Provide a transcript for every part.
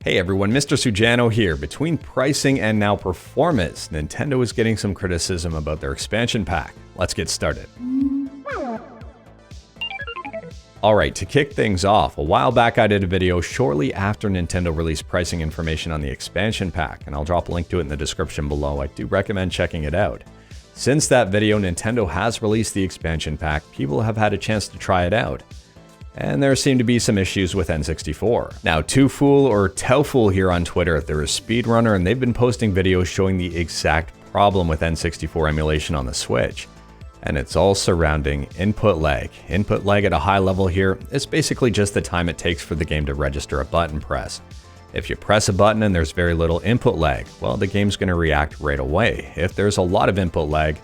Hey everyone, Mr. Sujano here. Between pricing and now performance, Nintendo is getting some criticism about their expansion pack. Let's get started. Alright, to kick things off, a while back I did a video shortly after Nintendo released pricing information on the expansion pack, and I'll drop a link to it in the description below. I do recommend checking it out. Since that video, Nintendo has released the expansion pack. People have had a chance to try it out. And there seem to be some issues with N64. Now, TwoFool or Telfool here on Twitter, they're a speedrunner and they've been posting videos showing the exact problem with N64 emulation on the Switch. And it's all surrounding input lag. Input lag at a high level here is basically just the time it takes for the game to register a button press. If you press a button and there's very little input lag, well, the game's going to react right away. If there's a lot of input lag,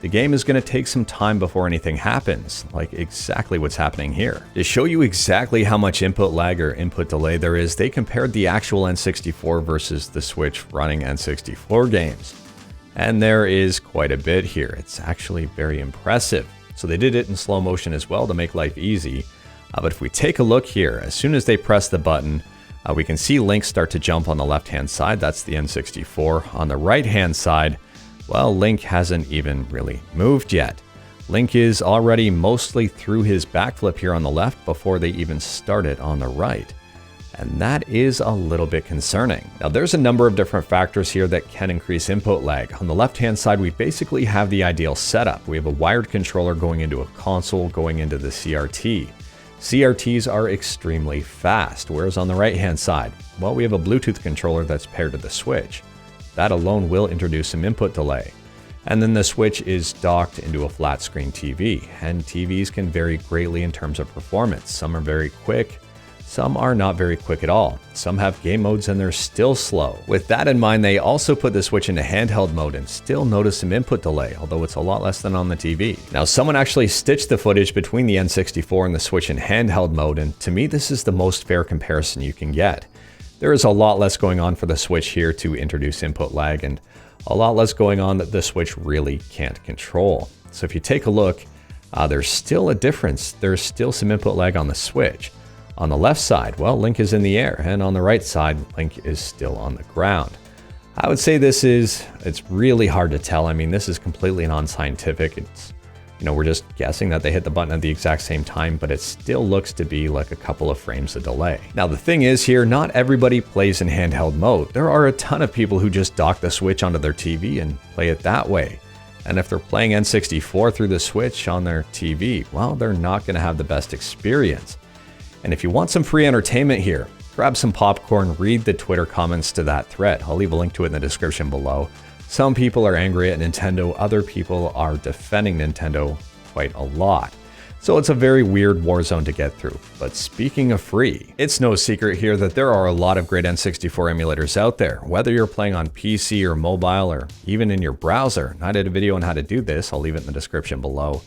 the game is going to take some time before anything happens, like exactly what's happening here. To show you exactly how much input lag or input delay there is, they compared the actual N64 versus the Switch running N64 games. And there is quite a bit here. It's actually very impressive. So they did it in slow motion as well to make life easy. But if we take a look here, as soon as they press the button, we can see Link start to jump on the left-hand side. That's the N64. On the right-hand side, well, Link hasn't even really moved yet. Link is already mostly through his backflip here on the left before they even started on the right. And that is a little bit concerning. Now, there's a number of different factors here that can increase input lag. On the left-hand side, we basically have the ideal setup. We have a wired controller going into a console, going into the CRT. CRTs are extremely fast, whereas on the right-hand side, well, we have a Bluetooth controller that's paired to the Switch. That alone will introduce some input delay. And then the Switch is docked into a flat screen TV, and TVs can vary greatly in terms of performance. Some are very quick, some are not very quick at all. Some have game modes and they're still slow. With that in mind, they also put the Switch into handheld mode and still notice some input delay, although it's a lot less than on the TV. Now, someone actually stitched the footage between the N64 and the Switch in handheld mode, and to me, this is the most fair comparison you can get. There is a lot less going on for the Switch here to introduce input lag, and a lot less going on that the Switch really can't control. So if you take a look, there's still a difference. There's still some input lag on the Switch. On the left side, well, Link is in the air, and on the right side, Link is still on the ground. I would say it's really hard to tell. I mean, this is completely non-scientific. We're just guessing that they hit the button at the exact same time, but it still looks to be like a couple of frames of delay. Now, the thing is here, not everybody plays in handheld mode. There are a ton of people who just dock the Switch onto their TV and play it that way. And if they're playing N64 through the Switch on their TV, well, they're not going to have the best experience. And if you want some free entertainment here, grab some popcorn, read the Twitter comments to that thread. I'll leave a link to it in the description below. Some people are angry at Nintendo, other people are defending Nintendo quite a lot. So it's a very weird war zone to get through. But speaking of free, it's no secret here that there are a lot of great N64 emulators out there. Whether you're playing on PC or mobile or even in your browser, I did a video on how to do this, I'll leave it in the description below.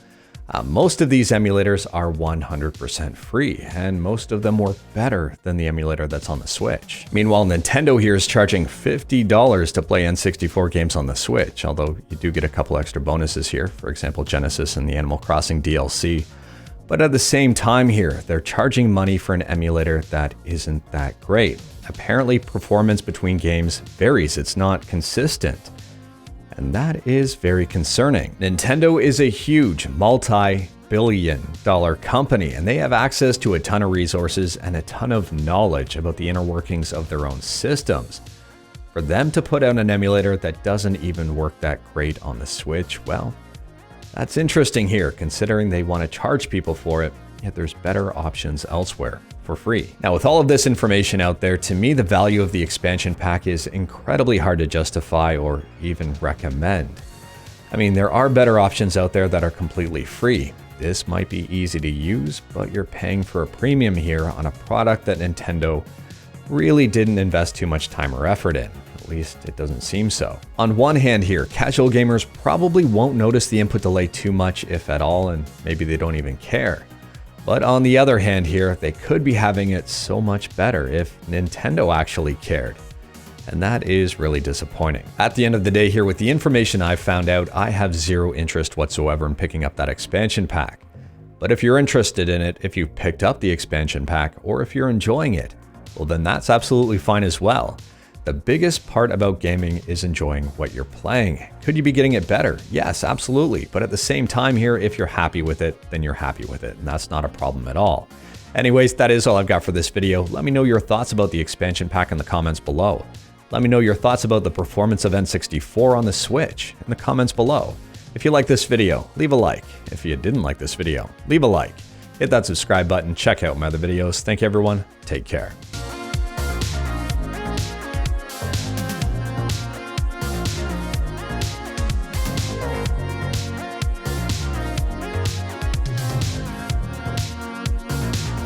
Most of these emulators are 100% free, and most of them work better than the emulator that's on the Switch. Meanwhile, Nintendo here is charging $50 to play N64 games on the Switch, although you do get a couple extra bonuses here, for example, Genesis and the Animal Crossing DLC. But at the same time here, they're charging money for an emulator that isn't that great. Apparently, performance between games varies, it's not consistent. And that is very concerning. Nintendo is a huge multi-billion-dollar company, and they have access to a ton of resources and a ton of knowledge about the inner workings of their own systems. For them to put out an emulator that doesn't even work that great on the Switch, well, that's interesting here, considering they want to charge people for it, yet there's better options elsewhere for free. Now, with all of this information out there, to me, the value of the expansion pack is incredibly hard to justify or even recommend. I mean, there are better options out there that are completely free. This might be easy to use, but you're paying for a premium here on a product that Nintendo really didn't invest too much time or effort in. At least it doesn't seem so. On one hand here, casual gamers probably won't notice the input delay too much, if at all, and maybe they don't even care. But on the other hand here, they could be having it so much better if Nintendo actually cared. And that is really disappointing. At the end of the day here, with the information I've found out, I have zero interest whatsoever in picking up that expansion pack. But if you're interested in it, if you picked up the expansion pack, or if you're enjoying it, well then that's absolutely fine as well. The biggest part about gaming is enjoying what you're playing. Could you be getting it better? Yes, absolutely. But at the same time here, if you're happy with it, then you're happy with it. And that's not a problem at all. Anyways, that is all I've got for this video. Let me know your thoughts about the expansion pack in the comments below. Let me know your thoughts about the performance of N64 on the Switch in the comments below. If you like this video, leave a like. If you didn't like this video, leave a like. Hit that subscribe button, check out my other videos. Thank you everyone, take care.